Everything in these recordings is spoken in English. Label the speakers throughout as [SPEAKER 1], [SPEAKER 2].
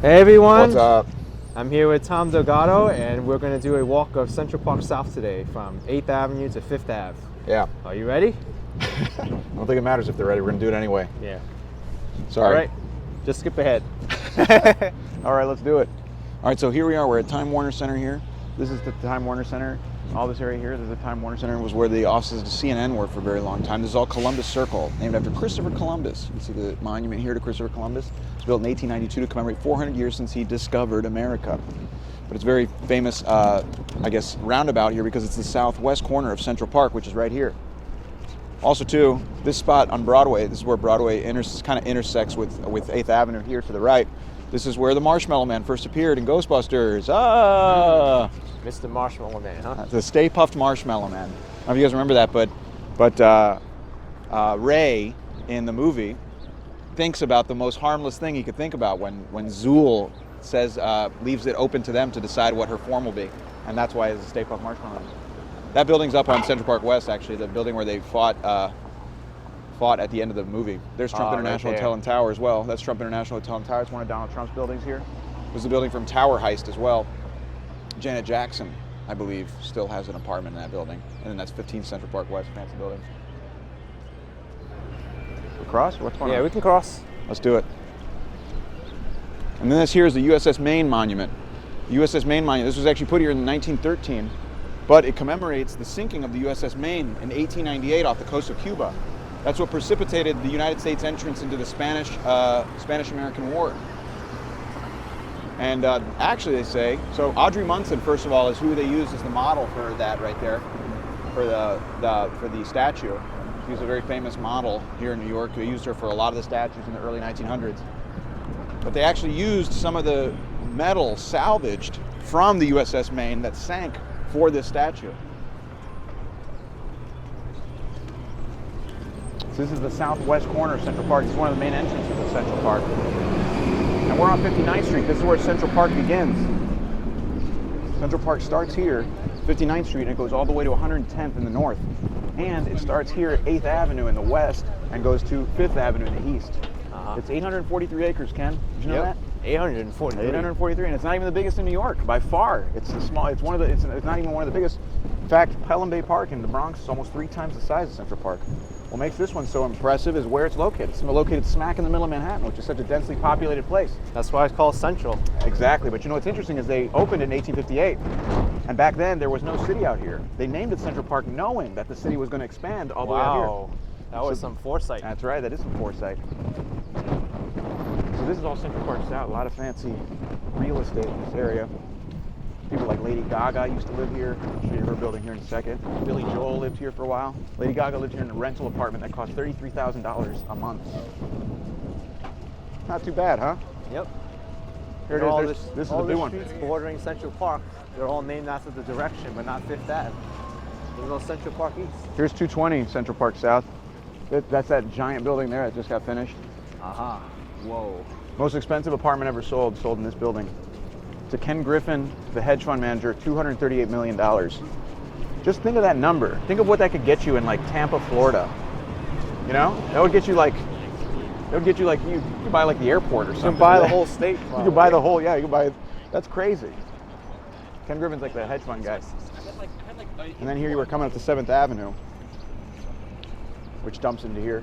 [SPEAKER 1] Hey everyone!
[SPEAKER 2] What's up?
[SPEAKER 1] I'm here with Tom Delgado and we're going to do a walk of Central Park South today from 8th Avenue to 5th Ave.
[SPEAKER 2] Yeah.
[SPEAKER 1] Are you ready?
[SPEAKER 2] I don't think it matters if they're ready. We're going to do it anyway.
[SPEAKER 1] Yeah.
[SPEAKER 2] Sorry.
[SPEAKER 1] All right. Just skip ahead.
[SPEAKER 2] All right, let's do it. All right, so here we are. We're at Time Warner Center here. This is the Time Warner Center. All this area here, this is the Time Warner Center. It was where the offices of CNN were for a very long time. This is all Columbus Circle, named after Christopher Columbus. You see the monument here to Christopher Columbus. It was built in 1892 to commemorate 400 years since he discovered America. But it's a very famous, I guess, roundabout here because it's the southwest corner of Central Park, which is right here. Also, too, this spot on Broadway, this is where Broadway kind of intersects with 8th Avenue here to the right. This is where the Marshmallow Man first appeared in Ghostbusters. Ah!
[SPEAKER 1] Mr. Marshmallow Man, huh?
[SPEAKER 2] The Stay Puft Marshmallow Man. I don't know if you guys remember that, but Ray in the movie thinks about the most harmless thing he could think about when Zool says, leaves it open to them to decide what her form will be. And that's why it's a Stay Puft Marshmallow Man. That building's up on Central Park West, actually, the building where they fought at the end of the movie. There's Trump International Hotel and Tower as well. That's Trump International Hotel and Tower. It's one of Donald Trump's buildings here. There's a building from Tower Heist as well. Janet Jackson, I believe, still has an apartment in that building. And then that's 15 Central Park West, fancy building. We cross? What's going on?
[SPEAKER 1] Yeah, we can cross.
[SPEAKER 2] Let's do it. And then this here is the USS Maine Monument. The USS Maine Monument, this was actually put here in 1913, but it commemorates the sinking of the USS Maine in 1898 off the coast of Cuba. That's what precipitated the United States entrance into the Spanish-American War. And actually they say, so Audrey Munson, first of all, is who they used as the model for that right there, for the statue. She's a very famous model here in New York. They used her for a lot of the statues in the early 1900s. But they actually used some of the metal salvaged from the USS Maine that sank for this statue. So this is the southwest corner of Central Park. This is one of the main entrances of Central Park. And we're on 59th Street. This is where Central Park begins. Central Park starts here, 59th Street, and it goes all the way to 110th in the north. And it starts here at 8th Avenue in the west and goes to 5th Avenue in the east. It's 843 acres, Ken. Did you know that?
[SPEAKER 1] 843.
[SPEAKER 2] 843, and it's not even the biggest in New York by far. It's a small. It's not even one of the biggest. In fact, Pelham Bay Park in the Bronx is almost 3 times the size of Central Park. What makes this one so impressive is where it's located. It's located smack in the middle of Manhattan, which is such a densely populated place.
[SPEAKER 1] That's why it's called Central.
[SPEAKER 2] Exactly, but you know what's interesting is they opened in 1858, and back then there was no city out here. They named it Central Park knowing that the city was going to expand all the way out here.
[SPEAKER 1] That was some foresight.
[SPEAKER 2] That's right, that is some foresight. So this is all Central Park South, a lot of fancy real estate in this area. People like Lady Gaga used to live here. I'll show you her building here in a second. Billy Joel lived here for a while. Lady Gaga lived here in a rental apartment that cost $33,000 a month. Not too bad, huh?
[SPEAKER 1] Yep.
[SPEAKER 2] Here it is. This is the big one.
[SPEAKER 1] All the streets bordering Central Park, they're all named after the direction, but not 5th Ave. There's no Central Park East.
[SPEAKER 2] Here's 220 Central Park South. That's that giant building there that just got finished.
[SPEAKER 1] Aha. Whoa.
[SPEAKER 2] Most expensive apartment ever sold in this building. To Ken Griffin, the hedge fund manager, $238 million. Just think of that number. Think of what that could get you in like Tampa, Florida. You know? That would get you like, you could buy like the airport or something.
[SPEAKER 1] You can buy the whole state.
[SPEAKER 2] You could buy the whole, you could buy, that's crazy. Ken Griffin's like the hedge fund guy. And then here you were coming up to 7th Avenue, which dumps into here.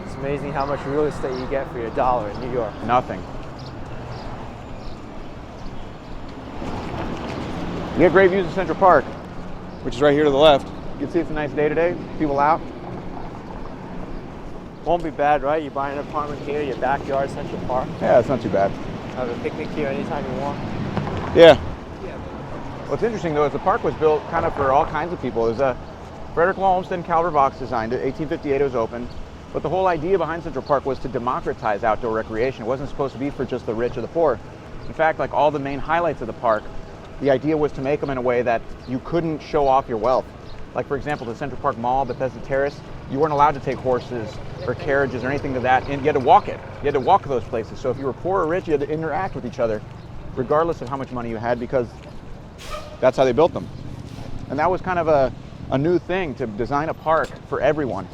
[SPEAKER 1] It's amazing how much real estate you get for your dollar in New York.
[SPEAKER 2] Nothing. You get great views of Central Park, which is right here to the left. You can see it's a nice day today. People out.
[SPEAKER 1] Won't be bad, right? You buy an apartment here, your backyard, Central Park.
[SPEAKER 2] Yeah, it's not too bad.
[SPEAKER 1] Have a picnic here anytime you want.
[SPEAKER 2] Yeah. What's interesting though is the park was built kind of for all kinds of people. There's Frederick Law Olmsted and Calvert Vaux designed it. 1858 it was opened. But the whole idea behind Central Park was to democratize outdoor recreation. It wasn't supposed to be for just the rich or the poor. In fact, like all the main highlights of the park, the idea was to make them in a way that you couldn't show off your wealth. Like for example, the Central Park Mall, Bethesda Terrace, you weren't allowed to take horses or carriages or anything to that, and you had to walk it. You had to walk those places. So if you were poor or rich, you had to interact with each other, regardless of how much money you had, because that's how they built them. And that was kind of a new thing, to design a park for everyone.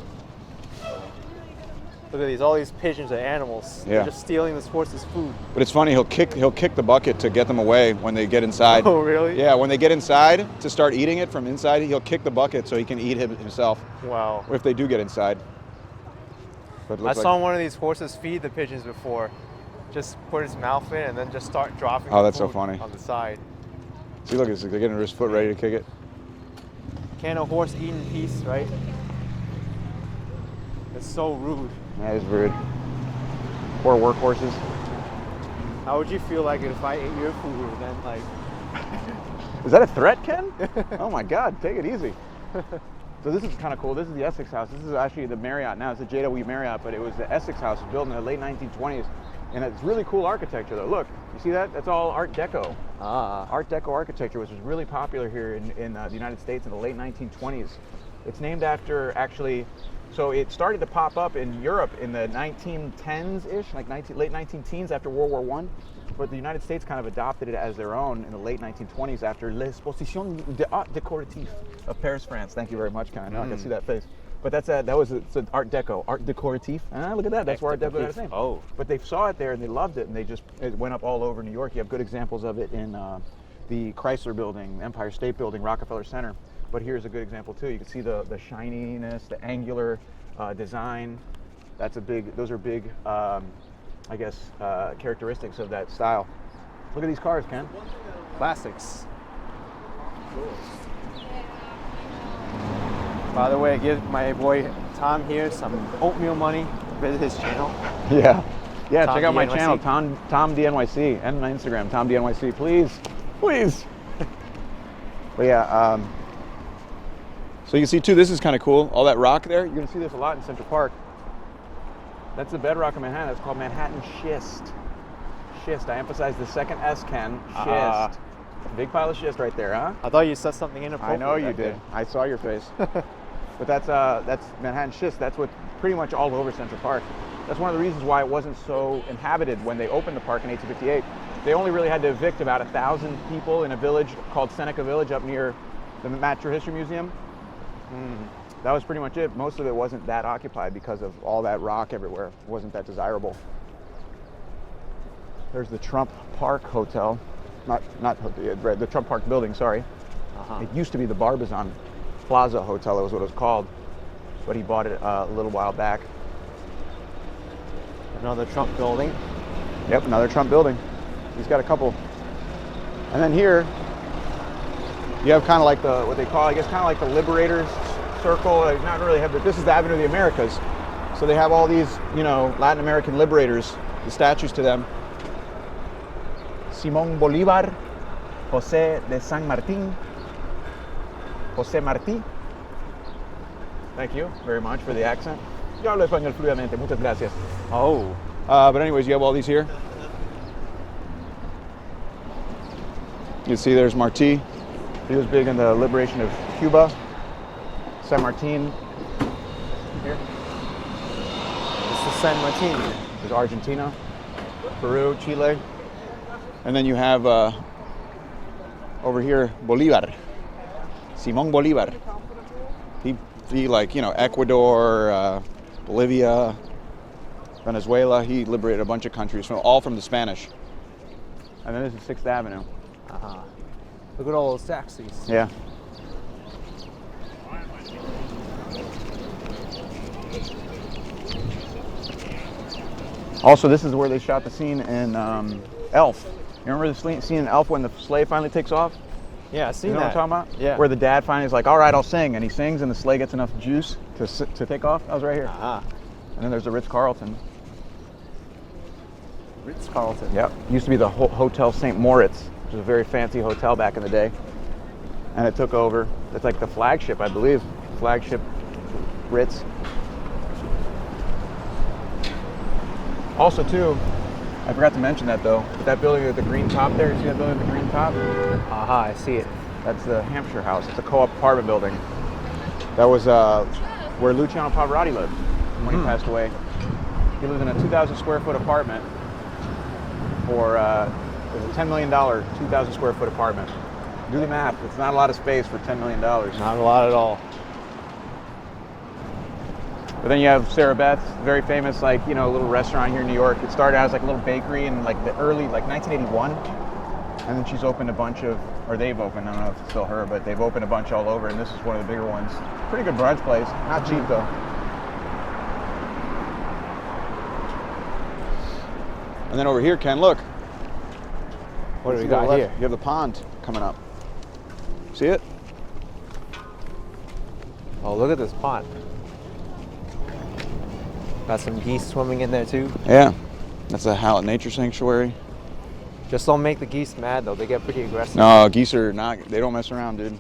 [SPEAKER 1] Look at these, all these pigeons are animals.
[SPEAKER 2] Yeah.
[SPEAKER 1] They're just stealing this horse's food.
[SPEAKER 2] But it's funny, he'll kick the bucket to get them away when they get inside.
[SPEAKER 1] Oh, really?
[SPEAKER 2] Yeah, when they get inside to start eating it from inside, he'll kick the bucket so he can eat it himself.
[SPEAKER 1] Wow.
[SPEAKER 2] If they do get inside. But it
[SPEAKER 1] I
[SPEAKER 2] looks
[SPEAKER 1] saw
[SPEAKER 2] like,
[SPEAKER 1] one of these horses feed the pigeons before. Just put his mouth in and then just start dropping
[SPEAKER 2] Oh,
[SPEAKER 1] the
[SPEAKER 2] that's so
[SPEAKER 1] food
[SPEAKER 2] funny.
[SPEAKER 1] on the side.
[SPEAKER 2] see, look, they're getting his foot ready to kick it.
[SPEAKER 1] Can a horse eat in peace, right? It's so rude.
[SPEAKER 2] That is rude. Poor workhorses.
[SPEAKER 1] How would you feel like it if I ate your food and then like...
[SPEAKER 2] Is that a threat, Ken? Oh my God, take it easy. So this is kind of cool. This is the Essex House. This is actually the Marriott now. It's the JW Marriott, but it was the Essex House built in the late 1920s. And it's really cool architecture though. Look, you see that? That's all Art Deco. Art Deco architecture, which was really popular here in the United States in the late 1920s. It's named after actually, so it started to pop up in Europe in the 1910s-ish, like late 19-teens after World War I. But the United States kind of adopted it as their own in the late 1920s after l'Exposition d'Art Décoratif of Paris, France. Thank you very much, Ken. I know I can see that face. But it's an Art Deco, Art Décoratif. Look at that, that's where Art Deco got its name.
[SPEAKER 1] Oh.
[SPEAKER 2] But they saw it there and they loved it, and it went up all over New York. You have good examples of it in the Chrysler Building, Empire State Building, Rockefeller Center. But here's a good example too. You can see the shininess, the angular design. Those are big, I guess, characteristics of that style. Look at these cars, Ken.
[SPEAKER 1] Classics. By the way, give my boy Tom here some oatmeal money. Visit his channel.
[SPEAKER 2] Yeah. Yeah,
[SPEAKER 1] Tom
[SPEAKER 2] check out my
[SPEAKER 1] DNYC.
[SPEAKER 2] channel, Tom DNYC, and my Instagram, Tom DNYC, please. But yeah, so you can see too, this is kind of cool. All that rock there, you're gonna see this a lot in Central Park. That's the bedrock of Manhattan. It's called Manhattan schist. Schist. I emphasize the second S, Ken. Schist. Big pile of schist right there, huh?
[SPEAKER 1] I thought you said something inappropriate.
[SPEAKER 2] I know you
[SPEAKER 1] back
[SPEAKER 2] did.
[SPEAKER 1] there.
[SPEAKER 2] I saw your face. But that's Manhattan schist. That's what pretty much all over Central Park. That's one of the reasons why it wasn't so inhabited when they opened the park in 1858. They only really had to evict about 1,000 people in a village called Seneca Village up near the Natural History Museum. That was pretty much it. Most of it wasn't that occupied because of all that rock everywhere. It wasn't that desirable. There's the Trump Park Hotel. The Trump Park building, sorry. It used to be the Barbizon Plaza Hotel, that was what it was called. But he bought it a little while back.
[SPEAKER 1] Another Trump building.
[SPEAKER 2] Yep, another Trump building. He's got a couple. And then here, you have kind of like what they call, I guess, kind of like the Liberators Circle. Not really have, but this is the Avenue of the Americas. So they have all these, Latin American liberators, the statues to them. Simón Bolívar, José de San Martín, José Martí. Thank you very much for the accent. Yo hablo español fluidamente, muchas gracias.
[SPEAKER 1] Oh.
[SPEAKER 2] But anyways, you have all these here. You can see there's Martí. He was big in the liberation of Cuba. San Martín. Here.
[SPEAKER 1] This is San Martin.
[SPEAKER 2] There's Argentina, Peru, Chile. And then you have over here Bolívar. Simón Bolívar. He like, Ecuador, Bolivia, Venezuela. He liberated a bunch of countries, all from the Spanish. And then this is 6th Avenue.
[SPEAKER 1] Look at all those taxis.
[SPEAKER 2] Yeah. Also, this is where they shot the scene in Elf. You remember the scene in Elf when the sleigh finally takes off?
[SPEAKER 1] Yeah, I seen
[SPEAKER 2] You know
[SPEAKER 1] that.
[SPEAKER 2] what I'm talking about?
[SPEAKER 1] Yeah.
[SPEAKER 2] Where the dad finally is like, all right, I'll sing. And he sings and the sleigh gets enough juice to take off. That was right here. And then there's the Ritz-Carlton.
[SPEAKER 1] Ritz-Carlton.
[SPEAKER 2] Yep. Used to be the Hotel St. Moritz, which was a very fancy hotel back in the day. And it took over. It's like the flagship, I believe. Flagship Ritz. Also, too, I forgot to mention that though. That building with the green top there, you see that building with the green top?
[SPEAKER 1] I see it.
[SPEAKER 2] That's the Hampshire House. It's a co-op apartment building. That was where Luciano Pavarotti lived when he passed away. He lived in a 2,000 square foot apartment for it was a $10 million 2,000 square foot apartment. Do the math. It's not a lot of space for $10 million.
[SPEAKER 1] Not a lot at all.
[SPEAKER 2] But then you have Sarah Beth's, very famous, like, you know, little restaurant here in New York. It started as like a little bakery in like the early, like 1981. And then she's opened a bunch of, or they've opened, I don't know if it's still her, but they've opened a bunch all over, and this is one of the bigger ones. Pretty good brunch place, not cheap though. And then over here, Ken, look.
[SPEAKER 1] What do we got here?
[SPEAKER 2] You have the pond coming up. See it?
[SPEAKER 1] Oh, look at this pond. Got some geese swimming in there too.
[SPEAKER 2] Yeah, that's a Hallett Nature Sanctuary.
[SPEAKER 1] Just don't make the geese mad though. They get pretty aggressive.
[SPEAKER 2] No, geese are not, they don't mess around, dude.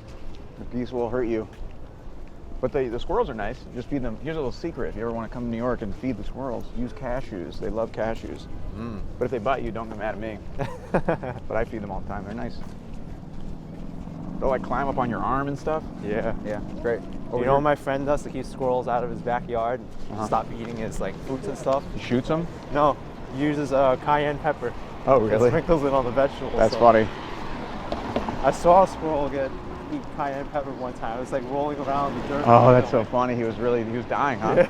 [SPEAKER 2] The geese will hurt you. But the squirrels are nice. Just feed them. Here's a little secret. If you ever want to come to New York and feed the squirrels, use cashews. They love cashews. But if they bite you, don't get mad at me. But I feed them all the time. They're nice. They'll like climb up on your arm and stuff.
[SPEAKER 1] Yeah.
[SPEAKER 2] Yeah, it's great.
[SPEAKER 1] You know what my friend does to keep squirrels out of his backyard? Stop eating his like fruits and stuff.
[SPEAKER 2] He shoots them?
[SPEAKER 1] No, he uses cayenne pepper.
[SPEAKER 2] Oh,
[SPEAKER 1] And
[SPEAKER 2] really?
[SPEAKER 1] sprinkles it on the vegetables.
[SPEAKER 2] That's funny.
[SPEAKER 1] I saw a squirrel eat cayenne pepper one time. It was like rolling around in the dirt.
[SPEAKER 2] Oh, that's so funny. He was dying, huh?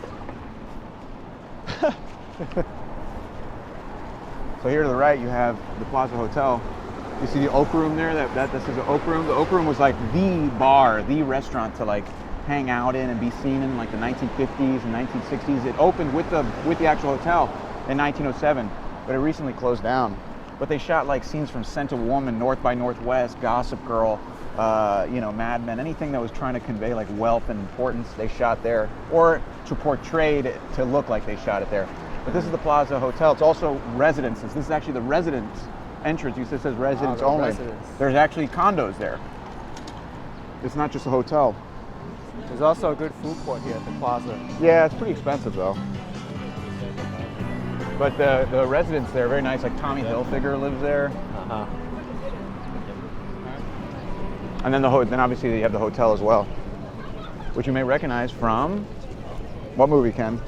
[SPEAKER 1] Yeah.
[SPEAKER 2] So here to the right, you have the Plaza Hotel. You see the Oak Room there? This is the Oak Room. The Oak Room was like the bar, the restaurant to like hang out in and be seen in like the 1950s and 1960s. It opened with the actual hotel in 1907, but it recently closed down. But they shot like scenes from Scent of Woman, North by Northwest, Gossip Girl, you know, Mad Men, anything that was trying to convey like wealth and importance, they shot there, or to portray it to look like they shot it there. But this is the Plaza Hotel. It's also residences. This is actually the residence entrance. It says residence only.
[SPEAKER 1] Residence.
[SPEAKER 2] There's actually condos there. It's not just a hotel.
[SPEAKER 1] There's also a good food court here at the Plaza.
[SPEAKER 2] Yeah, it's pretty expensive though. But the residents there are very nice. Like Tommy Hilfiger lives there. And then then obviously you have the hotel as well, which you may recognize from what movie, Ken?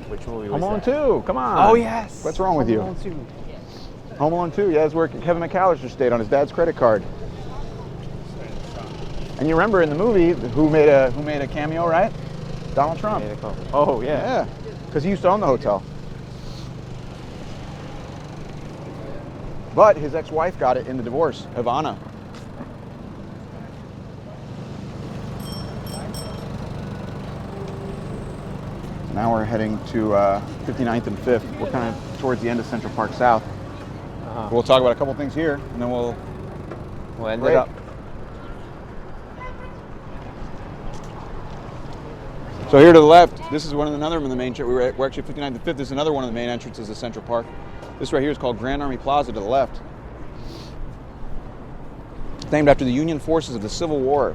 [SPEAKER 1] Which movie was
[SPEAKER 2] Home Alone
[SPEAKER 1] that?
[SPEAKER 2] 2. Come on.
[SPEAKER 1] Oh yes.
[SPEAKER 2] What's wrong with you?
[SPEAKER 1] Home Alone 2.
[SPEAKER 2] Home Alone 2. Yeah, that's where Kevin McAllister stayed on his dad's credit card. And you remember in the movie who made a cameo, right? Donald Trump.
[SPEAKER 1] Oh yeah.
[SPEAKER 2] Yeah, because he used to own the hotel. But his ex-wife got it in the divorce, Ivana. Now we're heading to 59th and 5th. We're kind of towards the end of Central Park South. We'll talk about a couple things here, and then we'll
[SPEAKER 1] end
[SPEAKER 2] break.
[SPEAKER 1] it up.
[SPEAKER 2] So here to the left, this is another one of the main. We're actually 59th and 5th. This is another one of the main entrances of Central Park. This right here is called Grand Army Plaza to the left. It's named after the Union forces of the Civil War.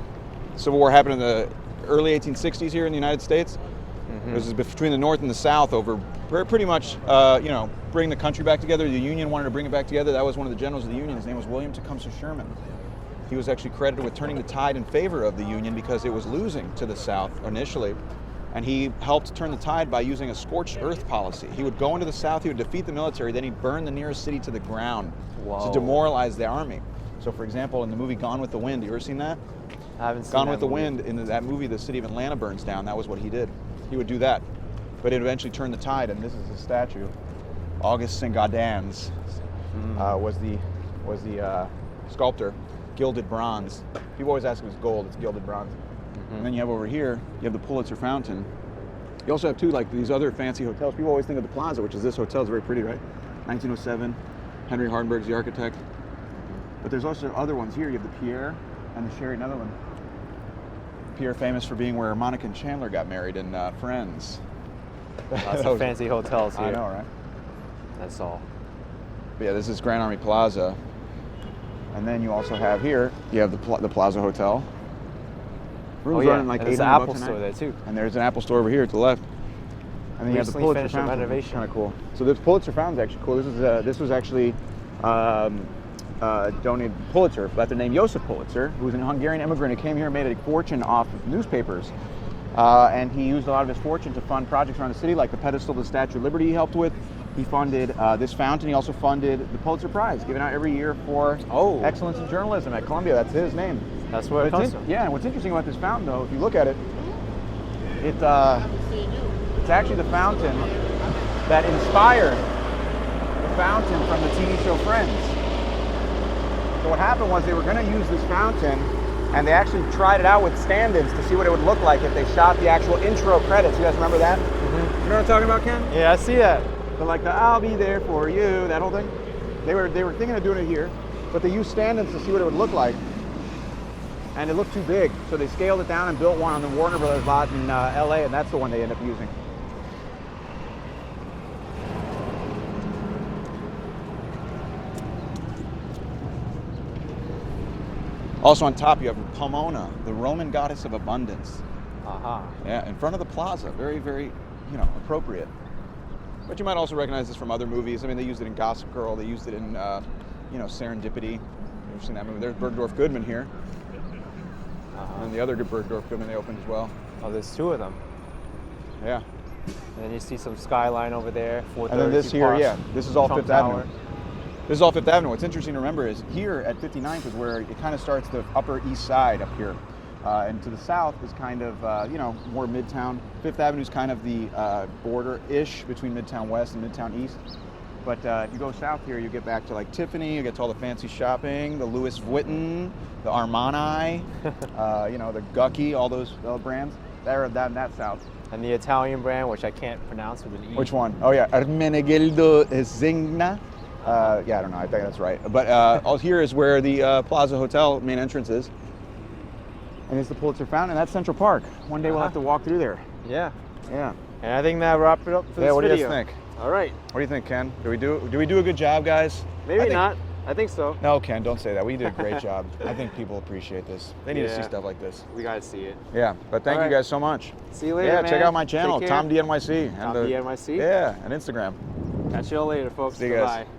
[SPEAKER 2] The Civil War happened in the early 1860s here in the United States. This is between the North and the South over pretty much, you know, bring the country back together. The Union wanted to bring it back together. That was one of the generals of the Union. His name was William Tecumseh Sherman. He was actually credited with turning the tide in favor of the Union because it was losing to the South initially. And he helped turn the tide by using a scorched earth policy. He would go into the South, he would defeat the military, then he'd burn the nearest city to the ground to demoralize the army. So for example, in the movie Gone with the Wind, you ever seen that?
[SPEAKER 1] I haven't seen
[SPEAKER 2] Gone
[SPEAKER 1] that
[SPEAKER 2] with the
[SPEAKER 1] movie.
[SPEAKER 2] Wind, in that movie, the city of Atlanta burns down. That was what he did. He would do that. But it eventually turned the tide, and this is a statue. August Saint Gaudens was the sculptor, gilded bronze. People always ask if it's gold, it's gilded bronze. And then you have over here, you have the Pulitzer Fountain. You also have these other fancy hotels. People always think of the Plaza, which is this hotel. It's very pretty, right? 1907, Henry Hardenberg's the architect. But there's also other ones here. You have the Pierre and the Sherry Netherland. Pierre famous for being where Monica and Chandler got married in Friends.
[SPEAKER 1] Lots of fancy hotels here.
[SPEAKER 2] I know, right?
[SPEAKER 1] That's all.
[SPEAKER 2] But yeah, this is Grand Army Plaza. And then you also have here, you have the Plaza Hotel. Rooms running like
[SPEAKER 1] there's
[SPEAKER 2] $800
[SPEAKER 1] an Apple
[SPEAKER 2] a night.
[SPEAKER 1] store there too.
[SPEAKER 2] And there's an Apple store over here to the left. And then you have the
[SPEAKER 1] Recently
[SPEAKER 2] Pulitzer
[SPEAKER 1] finished a
[SPEAKER 2] Fountain,
[SPEAKER 1] renovation.
[SPEAKER 2] kind of cool. So this Pulitzer Fountain is actually cool. This was actually donated Pulitzer after the name Joseph Pulitzer, who was a Hungarian immigrant who came here and made a fortune off of newspapers. And he used a lot of his fortune to fund projects around the city, like the pedestal to the Statue of Liberty he helped with. He funded this fountain. He also funded the Pulitzer Prize, given out every year for excellence in journalism at Columbia. That's his name.
[SPEAKER 1] That's where it comes from.
[SPEAKER 2] Yeah, and what's interesting about this fountain, though, if you look at it, It's actually the fountain that inspired the fountain from the TV show Friends. So what happened was they were going to use this fountain, and they actually tried it out with stand-ins to see what it would look like if they shot the actual intro credits. You guys remember that? Mm-hmm. You know what I'm talking about, Ken?
[SPEAKER 1] Yeah, I see that.
[SPEAKER 2] So like the "I'll be there for you," that whole thing. They were thinking of doing it here, but they used stand-ins to see what it would look like, and it looked too big, so they scaled it down and built one on the Warner Brothers lot in LA, and that's the one they ended up using. Also on top you have Pomona, the Roman goddess of abundance. Yeah, in front of the Plaza. Very, very, appropriate. But you might also recognize this from other movies. I mean, they used it in Gossip Girl. They used it in, Serendipity. You've seen that movie. There's Bergdorf Goodman here. And the other Bergdorf Goodman they opened as well.
[SPEAKER 1] Oh, there's two of them.
[SPEAKER 2] Yeah.
[SPEAKER 1] And then you see some skyline over there.
[SPEAKER 2] And then this here, yeah. This is all Fifth Avenue. This is all Fifth Avenue. What's interesting to remember is here at 59th is where it kind of starts the Upper East Side up here. And to the south is kind of, more Midtown. Fifth Avenue is kind of the border-ish between Midtown West and Midtown East. But if you go south here, you get back to like Tiffany, you get to all the fancy shopping, the Louis Vuitton, the Armani, the Gucci, all those brands. They're that south.
[SPEAKER 1] And the Italian brand, which I can't pronounce with an E.
[SPEAKER 2] Which one? Oh yeah, Ermenegildo Zegna. I don't know, I think that's right. But all here is where the Plaza Hotel main entrance is. And it's the Pulitzer Fountain, and that's Central Park. One day we'll have to walk through there.
[SPEAKER 1] Yeah.
[SPEAKER 2] Yeah.
[SPEAKER 1] And I think that wraps it up for this
[SPEAKER 2] what
[SPEAKER 1] video.
[SPEAKER 2] do you guys think?
[SPEAKER 1] All right.
[SPEAKER 2] What do you think, Ken? Do we do a good job, guys?
[SPEAKER 1] Maybe not. I think so.
[SPEAKER 2] No, Ken, don't say that. We did a great job. I think people appreciate this. They need to see stuff like this.
[SPEAKER 1] We got to see it.
[SPEAKER 2] Yeah, but thank you guys so much.
[SPEAKER 1] See you later, man.
[SPEAKER 2] Check out my channel, Tom DNYC.
[SPEAKER 1] Tom DNYC.
[SPEAKER 2] Yeah, and Instagram.
[SPEAKER 1] Catch you all later, folks.
[SPEAKER 2] See you guys.
[SPEAKER 1] Bye.